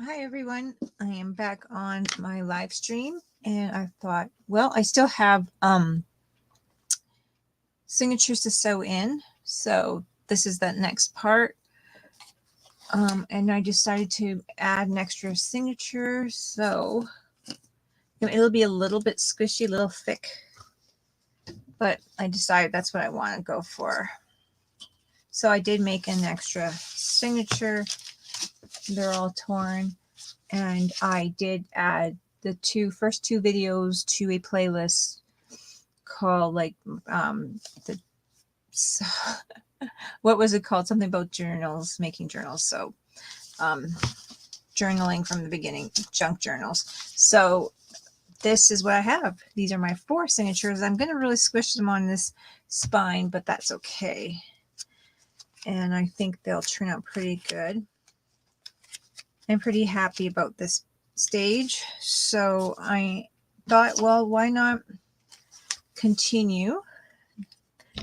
Hi everyone, I am back on my live stream and I thought, well, I still have signatures to sew in, so this is that next part. And I decided to add an extra signature, so it'll be a little bit squishy, a little thick, but I decided that's what I want to go for. So I did make an extra signature. They're all torn. And I did add the first two videos to a playlist called the what was it called? Something about journals, making journals. So journaling from the beginning, junk journals. So this is what I have. These are my 4 signatures. I'm going to really squish them on this spine, but that's okay. And I think they'll turn out pretty good. I'm pretty happy about this stage. So I thought, well, why not continue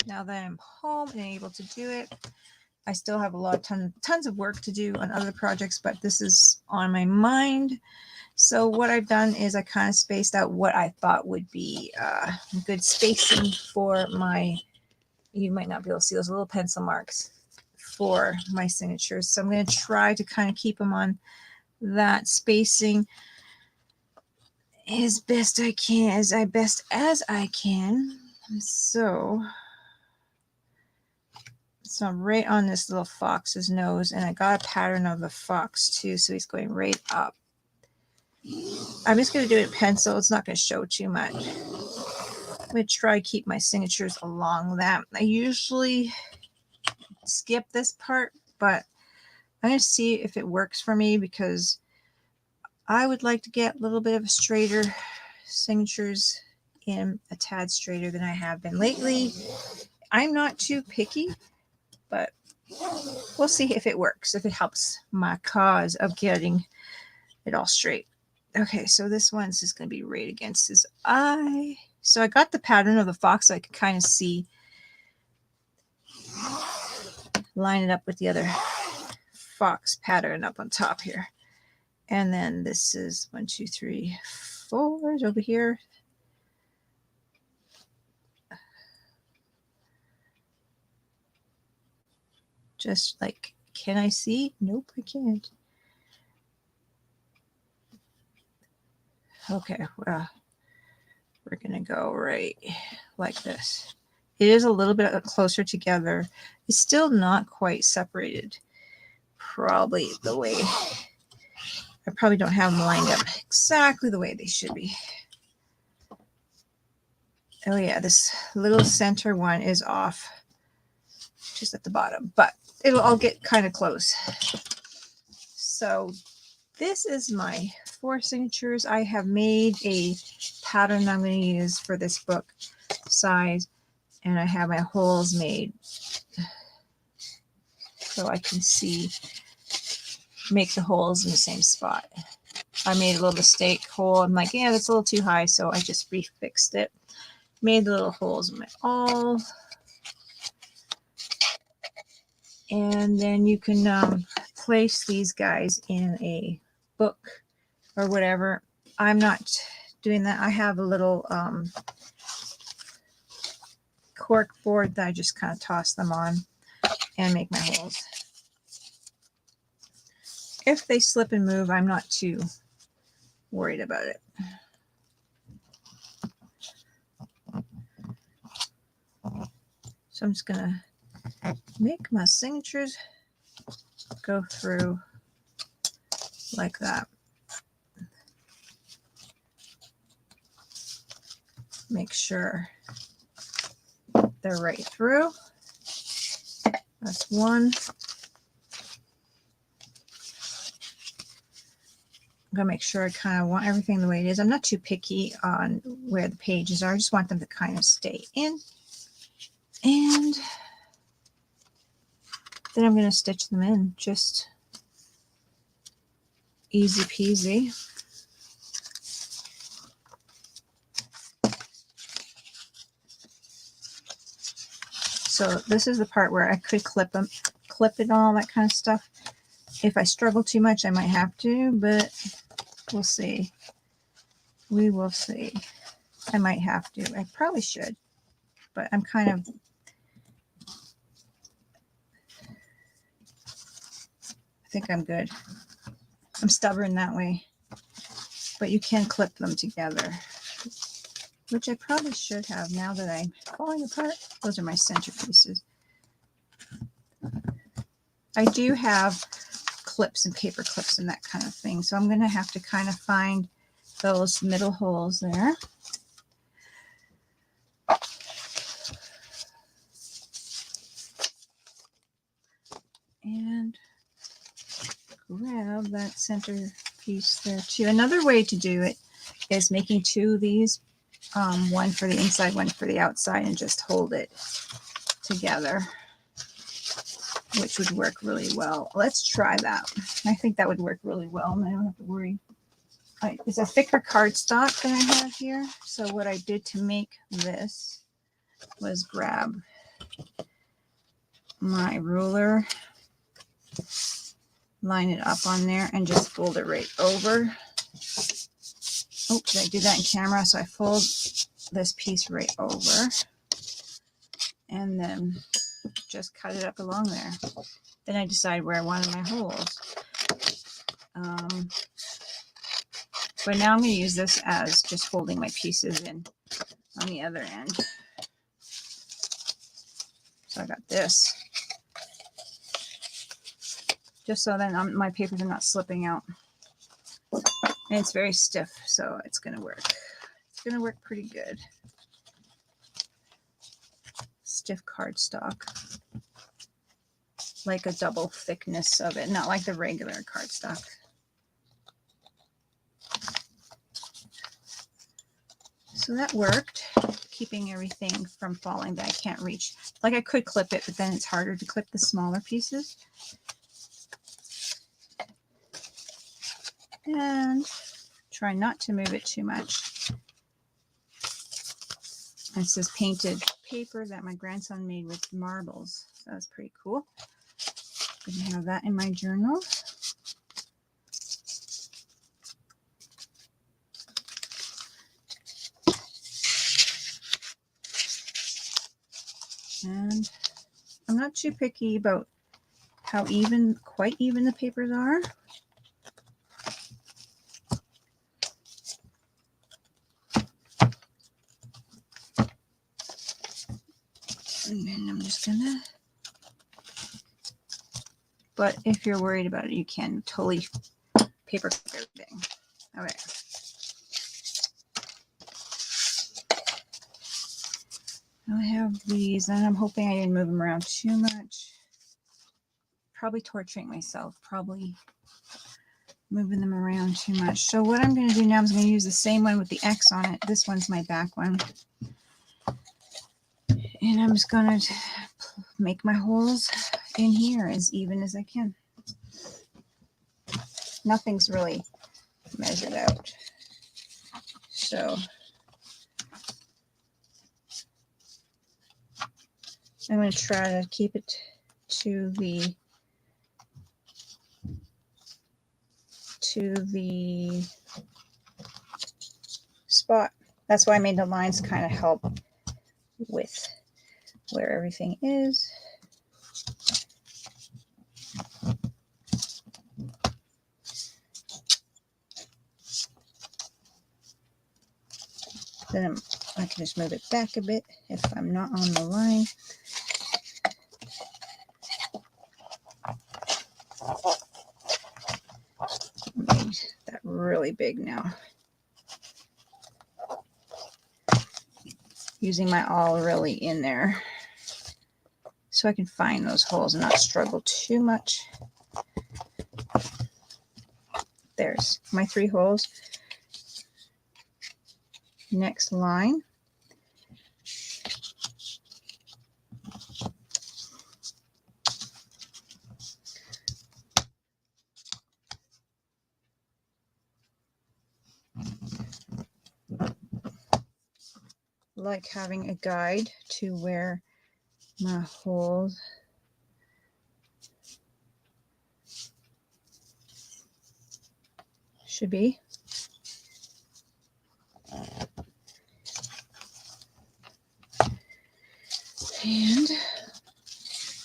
now that I'm home and able to do it. I still have a lot of tons of work to do on other projects, but this is on my mind. So what I've done is I kind of spaced out what I thought would be good spacing for my, you might not be able to see those little pencil marks for my signatures. So I'm going to try to kind of keep them on that spacing as best I can, as I can. So I'm right on this little fox's nose, and I got a pattern of the fox too, so he's going right up. I'm just going to do it in pencil. It's not going to show too much. I'm going to try to keep my signatures along that. I usually skip this part, but I'm going to see if it works for me because I would like to get a little bit of a straighter signatures in, a tad straighter than I have been lately. I'm not too picky, but we'll see if it works, if it helps my cause of getting it all straight. Okay, so this one's just going to be right against his eye. So I got the pattern of the fox so I could kind of see, line it up with the other fox pattern up on top here. And then this is 1, 2, 3, 4 over here. Just like, can I see? Nope, I can't. Okay, well, we're going to go right like this. It is a little bit closer together. It's still not quite separated. Probably the way, I probably don't have them lined up exactly the way they should be. Oh yeah, this little center one is off just at the bottom, but it'll all get kind of close. So this is my 4 signatures. I have made a pattern I'm going to use for this book size, and I have my holes made so I can see, make the holes in the same spot. I made a little mistake hole. I'm like, yeah, that's a little too high, so I just refixed it. Made the little holes in my awl. And then you can place these guys in a book or whatever. I'm not doing that. I have a little cork board that I just kind of toss them on and make my holes. If they slip and move, I'm not too worried about it. So I'm just going to make my signatures go through like that. Make sure they're right through. That's one. I'm going to make sure I kind of want everything the way it is. I'm not too picky on where the pages are. I just want them to kind of stay in. And then I'm going to stitch them in. Just easy peasy. So this is the part where I could clip them, clip it and all that kind of stuff. If I struggle too much, I might have to, but we'll see. We will see. I might have to. I probably should, but I'm kind of, I think I'm good. I'm stubborn that way, but you can clip them together, which I probably should have now that I'm falling apart. Those are my centerpieces. I do have clips and paper clips and that kind of thing, so I'm going to have to kind of find those middle holes there. And grab that center piece there too. Another way to do it is making two of these, one for the inside, one for the outside, and just hold it together, which would work really well. Let's try that. I think that would work really well, and I don't have to worry. It's a thicker cardstock that I have here. So what I did to make this was grab my ruler, line it up on there, and just fold it right over. Oh, did I do that in camera? So I fold this piece right over and then just cut it up along there. Then I decide where I wanted my holes. But now I'm going to use this as just folding my pieces in on the other end. So I got this. Just so then my papers are not slipping out. And it's very stiff, so it's going to work. It's going to work pretty good. Stiff cardstock. Like a double thickness of it, not like the regular cardstock. So that worked, keeping everything from falling that I can't reach. Like I could clip it, but then it's harder to clip the smaller pieces. And try not to move it too much. This is painted paper that my grandson made with marbles. So that's pretty cool. I'm going to have that in my journal. And I'm not too picky about how quite even the papers are. And then I'm just gonna, but if you're worried about it, you can totally paper clip everything. All right. I have these, and I'm hoping I didn't move them around too much. Probably torturing myself, probably moving them around too much. So what I'm going to do now is I'm going to use the same one with the X on it. This one's my back one. And I'm just going to make my holes in here as even as I can. Nothing's really measured out. So I'm going to try to keep it to the spot. That's why I made the lines kind of help with where everything is. Then I can just move it back a bit if I'm not on the line. Made that really big now. Using my awl really in there so I can find those holes and not struggle too much. There's my 3 holes. Next line. Like having a guide to where my holes should be. And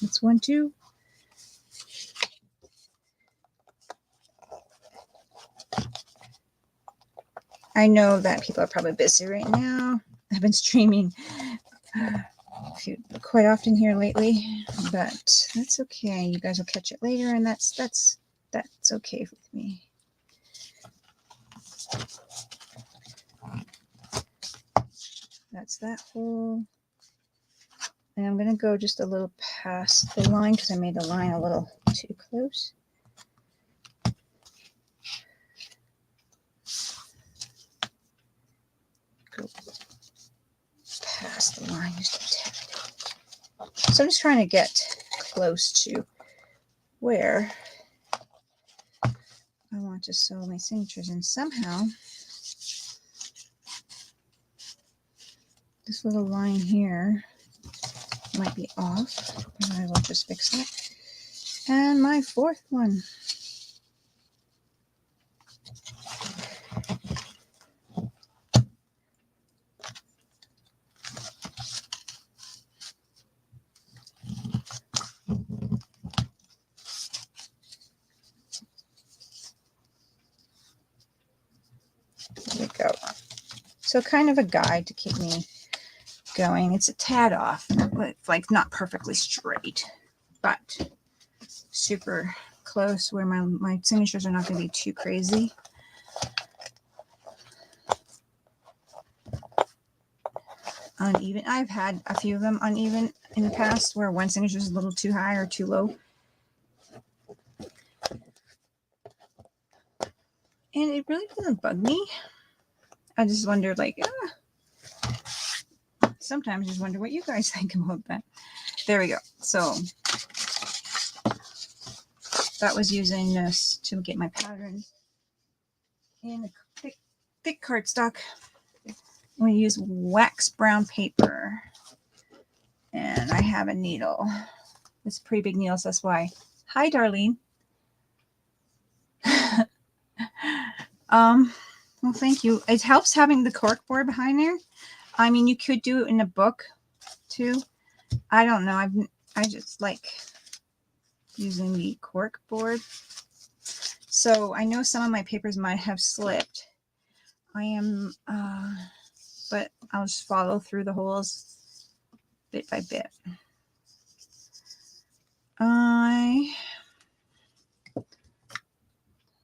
that's one too. I know that people are probably busy right now. I've been streaming quite often here lately, but that's okay. You guys will catch it later, and that's okay with me. That's that hole. And I'm going to go just a little past the line because I made the line a little too close. Go past the line just a tad. So I'm just trying to get close to where I want to sew my signatures, and somehow this little line here might be off, but I will just fix that. And my fourth one. There we go. So kind of a guide to keep me going. It's a tad off. It's like not perfectly straight, but super close where my signatures are not going to be too crazy. Uneven. I've had a few of them uneven in the past where one signature is a little too high or too low. And it really doesn't bug me. I just wonder, like, sometimes just wonder what you guys think about that. There we go. So that was using this to get my pattern in a thick cardstock. I'm going to use wax brown paper, and I have a needle. It's a pretty big needle, so that's why. Hi, Darlene. Well, thank you. It helps having the cork board behind there. I mean, you could do it in a book too. I don't know. I just like using the cork board. So I know some of my papers might have slipped. But I'll just follow through the holes bit by bit.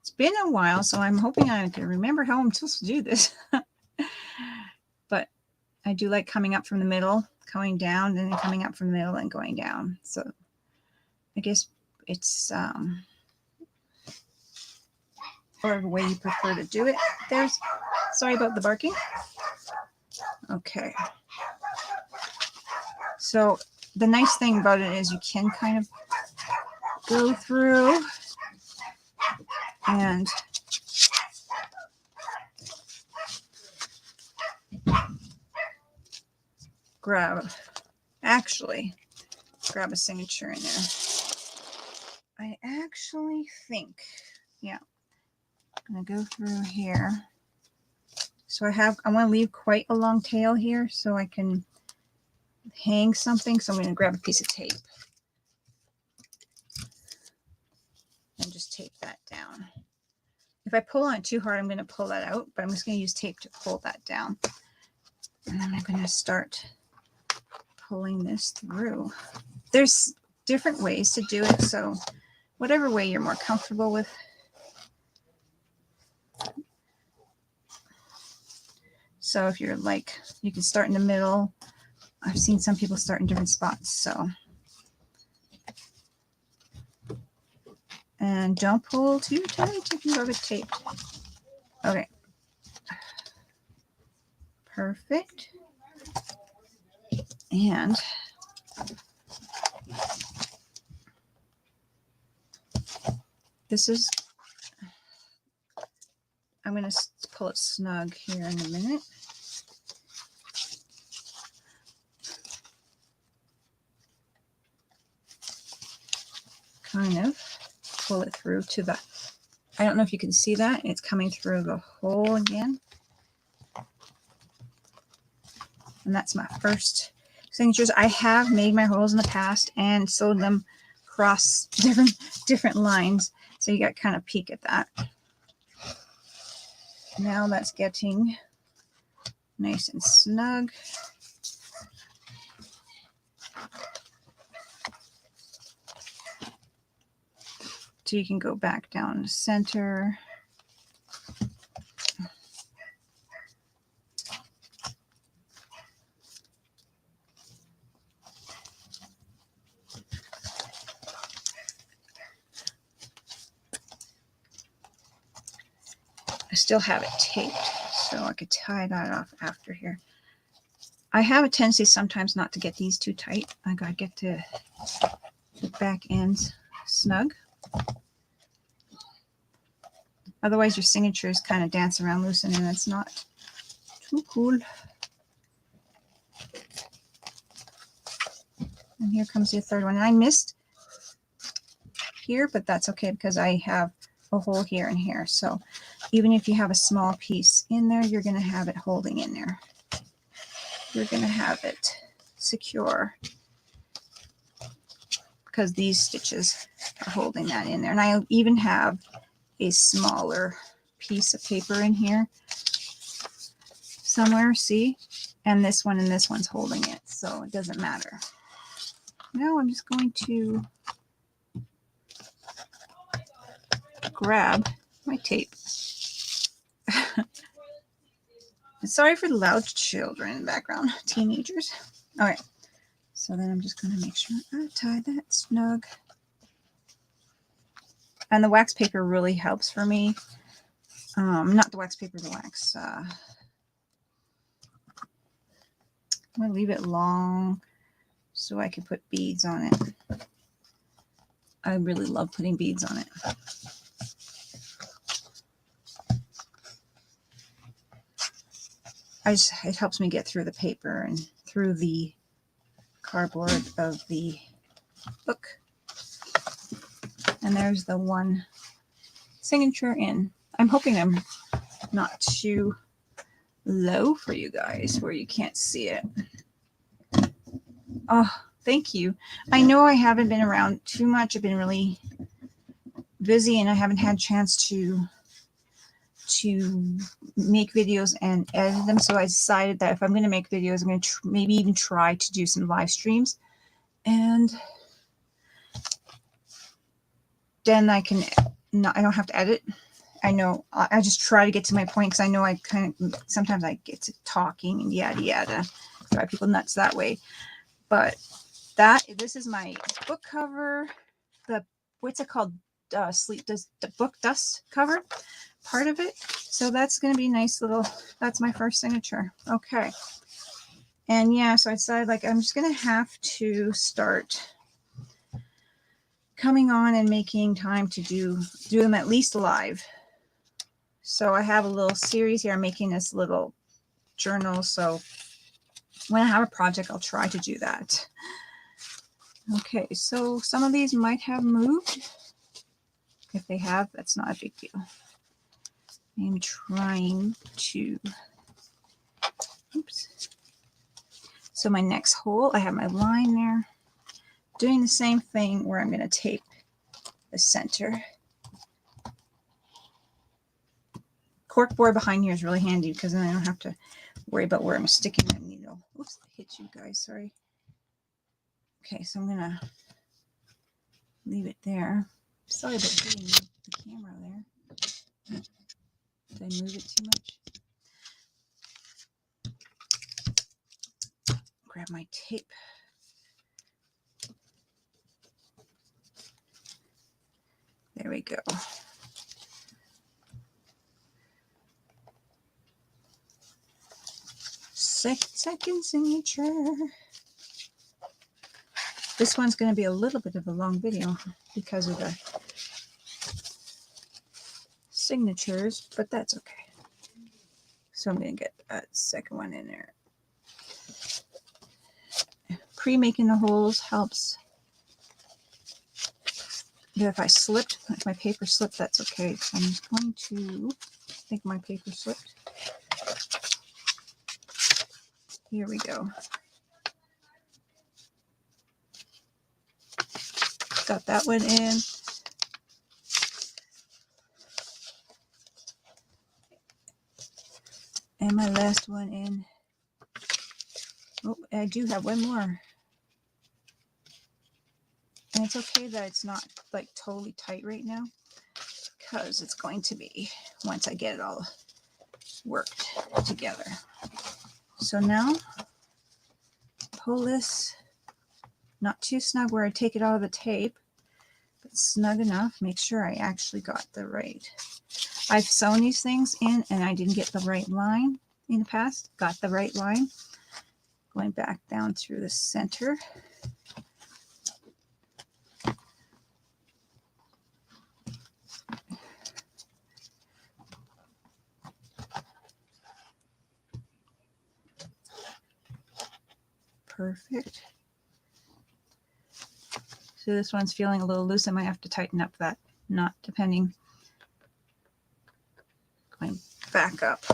It's been a while, so I'm hoping I can remember how I'm supposed to do this. But I do like coming up from the middle, going down, and then coming up from the middle and going down. So I guess it's whatever way you prefer to do it. Sorry about the barking. Okay. So the nice thing about it is you can kind of go through and grab a signature in there. I actually think, yeah, I'm going to go through here. So I want to leave quite a long tail here so I can hang something. So I'm going to grab a piece of tape and just tape that down. If I pull on it too hard, I'm going to pull that out, but I'm just going to use tape to pull that down. And then I'm going to start pulling this through. There's different ways to do it, so whatever way you're more comfortable with. So if you're like, you can start in the middle. I've seen some people start in different spots, so. And don't pull too tight if you have it taped. Okay. Perfect. And this is, I'm going to pull it snug here in a minute. Kind of pull it through to the I don't know if you can see that. It's coming through the hole again. And that's my first signatures. I have made my holes in the past and sewed them across different lines. So you got kind of peek at that. Now that's getting nice and snug. So you can go back down the center. I still have it taped, so I could tie that off after here. I have a tendency sometimes not to get these too tight. I gotta get the back ends snug. Otherwise your signatures kind of dance around loose and it's not too cool. And here comes the third one. And I missed here, but that's okay because I have a hole here and here. So even if you have a small piece in there, you're going to have it holding in there. You're going to have it secure because these stitches are holding that in there. And I even have a smaller piece of paper in here somewhere, see? And this one's holding it, so it doesn't matter. Now I'm just going to grab my tape. Sorry for the loud children in the background, teenagers. All right, so then I'm just going to make sure I tie that snug. And the wax paper really helps for me. Not the wax paper, the wax. I'm going to leave it long so I can put beads on it. I really love putting beads on it. It helps me get through the paper and through the cardboard of the book. And there's the one signature in. I'm hoping I'm not too low for you guys where you can't see it. Oh, thank you. I know I haven't been around too much. I've been really busy and I haven't had a chance to make videos and edit them. So I decided that if I'm going to make videos, I'm going to maybe even try to do some live streams. And then I don't have to edit. I know I just try to get to my point because I know I sometimes I get to talking and yada yada, drive people nuts that way. But this is my book cover. What's it called? The book dust cover part of it. So that's going to be nice little. That's my first signature. Okay. And yeah, so I decided I'm just going to have to start coming on and making time to do them at least live. So I have a little series here. I'm making this little journal. So when I have a project, I'll try to do that. Okay, so some of these might have moved. If they have, that's not a big deal. I'm trying to, oops. So my next hole, I have my line there. Doing the same thing where I'm going to tape the center. Corkboard behind here is really handy because then I don't have to worry about where I'm sticking that needle. Oops, I hit you guys, sorry. Okay, so I'm going to leave it there. Sorry about hitting the camera there. Did I move it too much? Grab my tape. There we go. Second signature. This one's going to be a little bit of a long video because of the signatures, but that's okay. So I'm going to get that second one in there. Pre-making the holes helps if I slipped, if my paper slipped, that's okay. So I'm just going to, I think my paper slipped. Here we go. Got that one in. And my last one in. Oh, I do have one more. And it's okay that it's not like totally tight right now, because it's going to be once I get it all worked together. So now pull this not too snug where I take it out of the tape, but snug enough. Make sure I actually got the right. I've sewn these things in and I didn't get the right line in the past. Got the right line. Going back down through the center. Perfect. So this one's feeling a little loose. I might have to tighten up that knot depending. Going back up.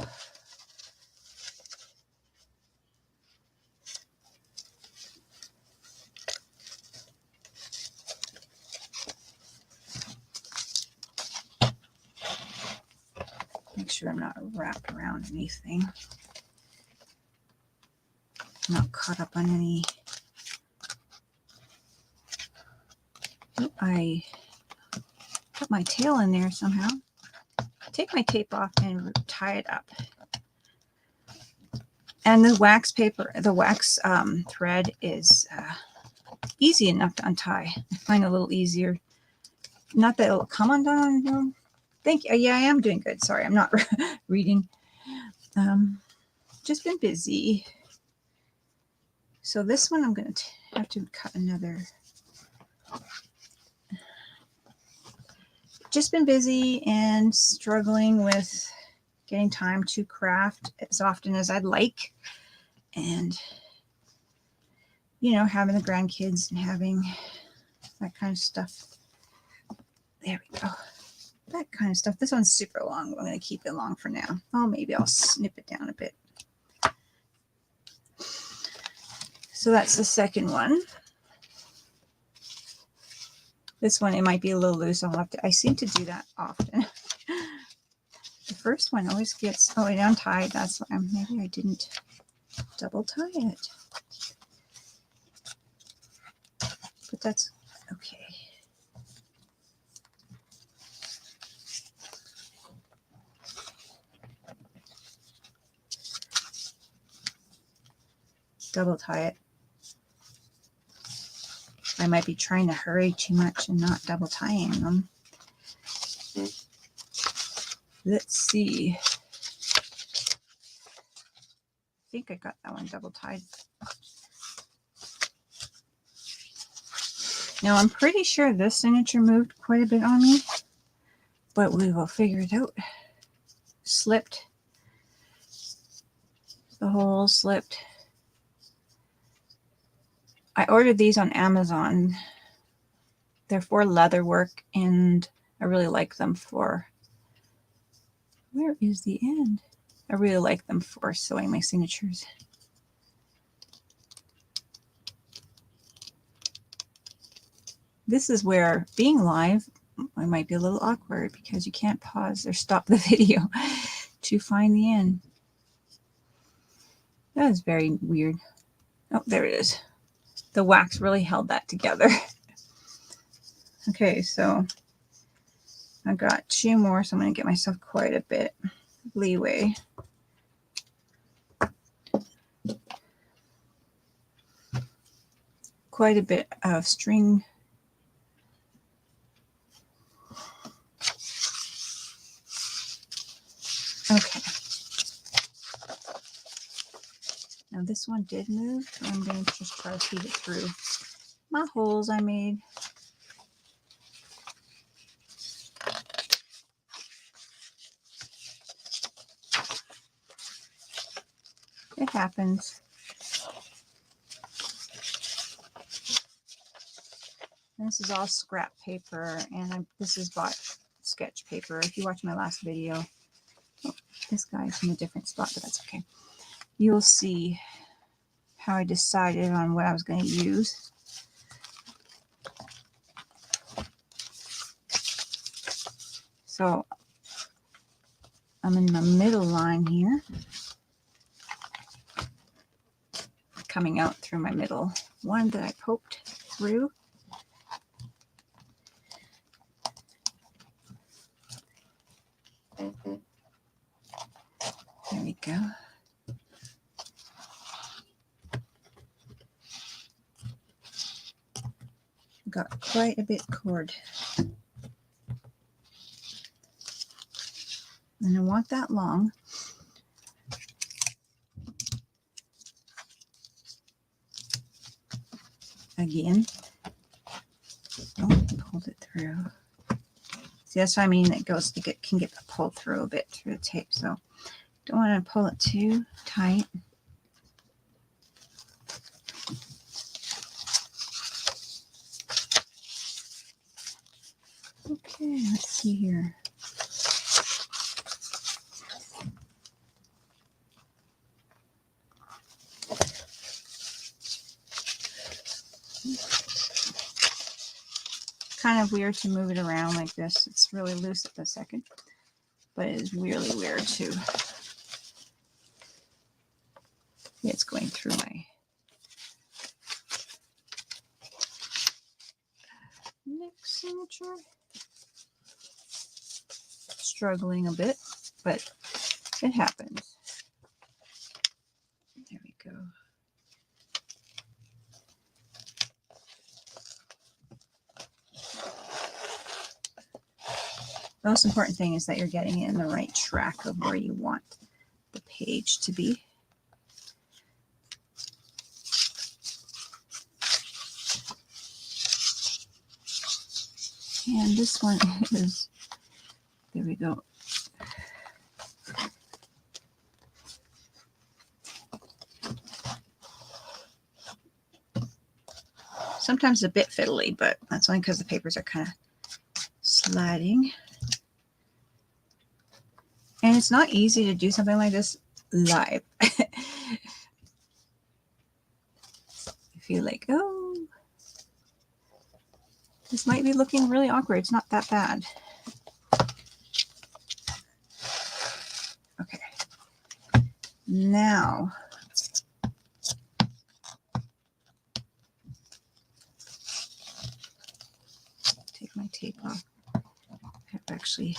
Make sure I'm not wrapped around anything. Not caught up on any. Oh, I put my tail in there somehow. Take my tape off and tie it up. And the wax paper, the wax thread is easy enough to untie. I find it a little easier. Not that it'll come undone. No. Thank you. Yeah, I am doing good. Sorry, I'm not reading. Just been busy. So this one I'm going to have to cut another. Just been busy and struggling with getting time to craft as often as I'd like. And, you know, having the grandkids and having that kind of stuff. There we go. That kind of stuff. This one's super long. I'm going to keep it long for now. Oh, maybe I'll snip it down a bit. So that's the second one. This one, it might be a little loose. I'll have to, I seem to do that often. The first one always gets, oh, it untied. That's why maybe I didn't double tie it. But that's okay. Double tie it. I might be trying to hurry too much and not double tying them. Let's see. I think I got that one double tied. Now I'm pretty sure this signature moved quite a bit on me, but we will figure it out. Slipped. The hole slipped. I ordered these on Amazon. They're for leather work, and I really like them for, where is the end? I really like them for sewing my signatures. This is where being live, I might be a little awkward because you can't pause or stop the video to find the end. That is very weird. Oh, there it is. The wax really held that together. Okay, so I got two more, so I'm going to get myself quite a bit leeway. Quite a bit of string. Okay. Now this one did move, so I'm going to just try to feed it through my holes I made. It happens. And this is all scrap paper, and this is bought sketch paper. If you watch my last video, oh, this guy's in a different spot, but that's okay. You'll see how I decided on what I was going to use. So I'm in the middle line here, coming out through my middle one that I poked through. There we go. Got quite a bit cord. And I want that long. Again. Oh, pulled it through. See, that's what I mean. It goes to can get pulled through a bit through the tape. So don't want to pull it too tight. Okay, let's see here. Kind of weird to move it around like this. It's really loose at the second, but it is really weird too. It's going through my next signature. Struggling a bit, but it happens. There we go. The most important thing is that you're getting it in the right track of where you want the page to be. And this one is, there we go. Sometimes a bit fiddly, but that's only because the papers are kind of sliding. And it's not easy to do something like this live. You feel like, oh, this might be looking really awkward. It's not that bad. Okay. Now, take my tape off. I've actually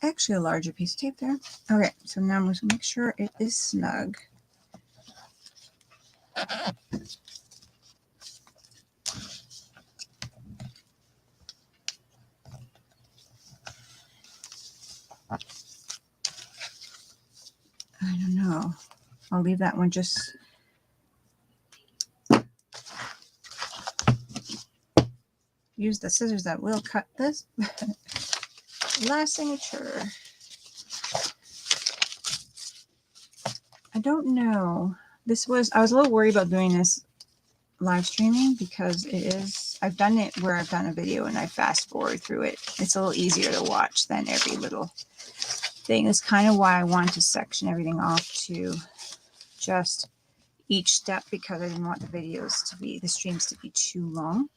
actually a larger piece of tape there. Okay, so now I'm going to make sure it is snug. I don't know. I'll leave that one just use the scissors that will cut this. Last signature. I don't know. I was a little worried about doing this live streaming because I've done it where I've done a video and I fast forward through it. It's a little easier to watch than every little thing. That's kind of why I wanted to section everything off to just each step, because I didn't want the streams to be too long.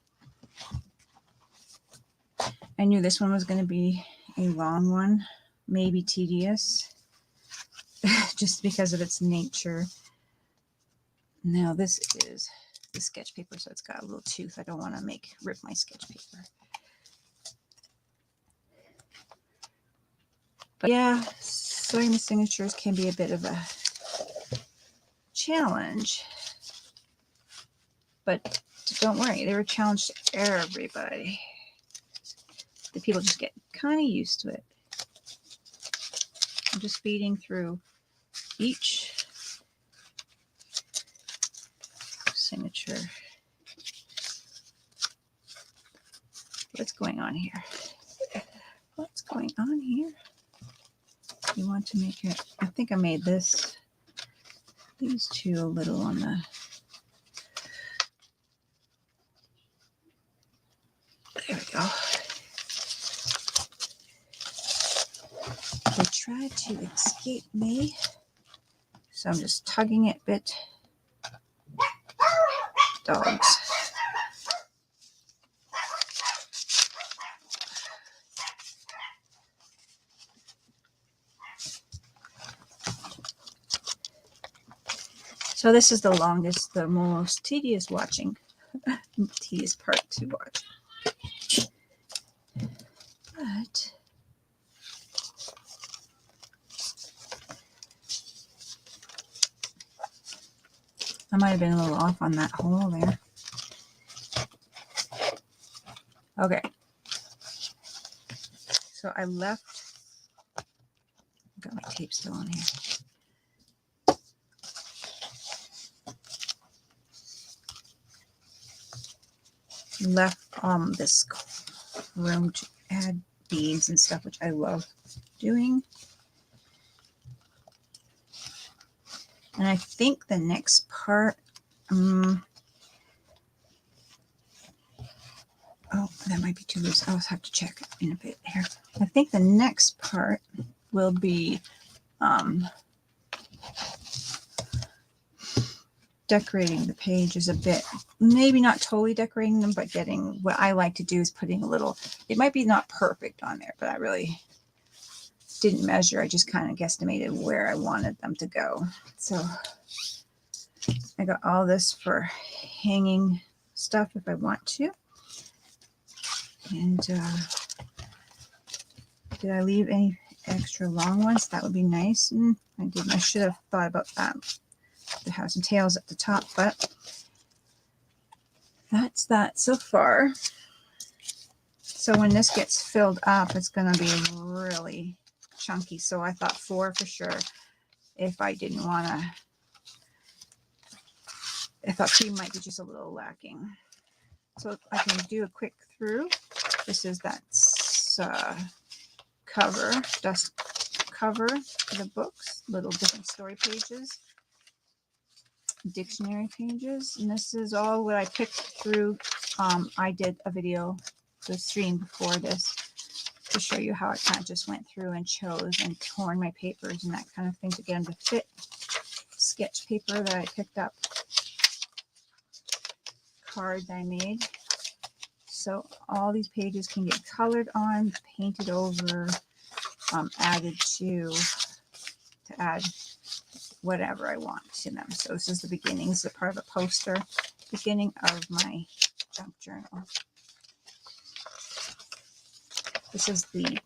I knew this one was going to be a long one, maybe tedious, just because of its nature. Now this is the sketch paper, so it's got a little tooth. I don't want to rip my sketch paper. But yeah, sewing the signatures can be a bit of a challenge. But don't worry, they're a challenge to everybody. The people just get kind of used to it. I'm just feeding through each signature. What's going on here? What's going on here? You want to make it, I think I made these two a little on the, there we go. They tried to escape me, so I'm just tugging it a bit. Dogs. So this is the longest, the most tedious watching, tedious part to watch. But I might have been a little off on that hole there. Okay. So I left, got my tape still on here. Left this room to add beads and stuff, which I love doing. And I think the next part, oh, that might be too loose. I'll have to check in a bit here. I think the next part will be decorating the pages a bit. Maybe not totally decorating them, but getting, what I like to do is putting a little, it might be not perfect on there, but I really didn't measure. I just kind of guesstimated where I wanted them to go. So I got all this for hanging stuff if I want to. And did I leave any extra long ones? That would be nice. And I didn't. I should have thought about that. The have some tails at the top, but that's that so far. So when this gets filled up, it's going to be really chunky. So I thought 4 for sure. If I didn't want to, I thought 3 might be just a little lacking. So I can do a quick through. This is that cover, dust cover for the books, little different story pages, dictionary pages, and this is all what I picked through. I did a video, the stream before this, to show you how I kind of just went through and chose and torn my papers and that kind of thing to get them to fit. Sketch paper that I picked up, card that I made. So all these pages can get colored on, painted over, added to add whatever I want to them. So this is the beginning. This is a part of a poster, beginning of my junk journal. This is the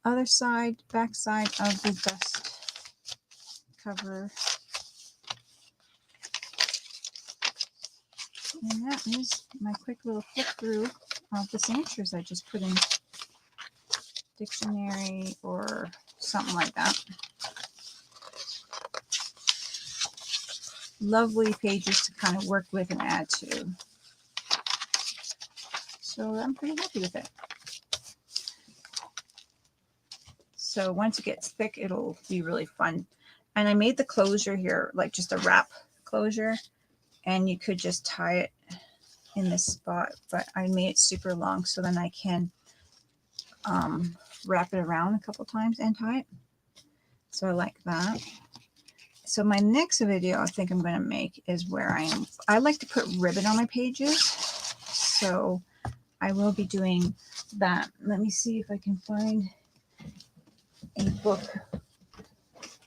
other side, back side of the dust cover. And that is my quick little flip through of the signatures I just put in. Dictionary or something like that. Lovely pages to kind of work with and add to. So I'm pretty happy with it. So once it gets thick, it'll be really fun. And I made the closure here, like just a wrap closure. And you could just tie it in this spot, but I made it super long so then I can wrap it around a couple times and tie it. So I like that. So my next video I think I'm going to make is where I like to put ribbon on my pages. So I will be doing that. Let me see if I can find a book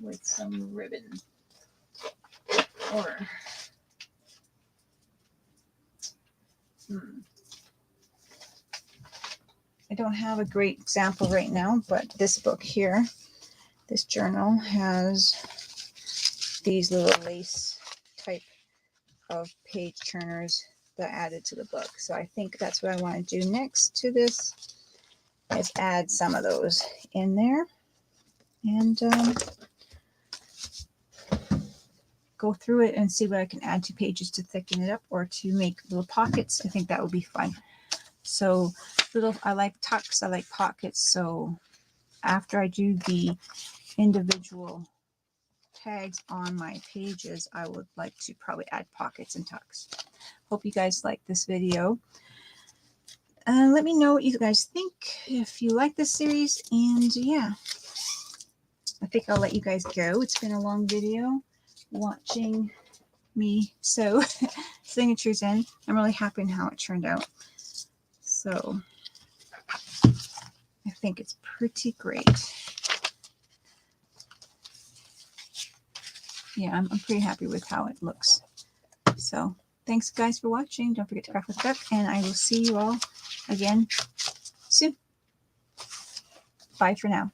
with some ribbon. Or I don't have a great example right now, but this book here, this journal has these little lace type of page turners that I added to the book. So I think that's what I want to do next to this, is add some of those in there and go through it and see what I can add to pages to thicken it up or to make little pockets. I think that would be fun. So I like tucks, I like pockets, so after I do the individual tags on my pages, I would like to probably add pockets and tucks. Hope you guys like this video. Let me know what you guys think, if you like this series, and yeah, I think I'll let you guys go. It's been a long video watching me sew signatures in. I'm really happy in how it turned out. So I think it's pretty great. Yeah, I'm pretty happy with how it looks. So thanks guys for watching. Don't forget to craft with Duck, and I will see you all again soon. Bye for now.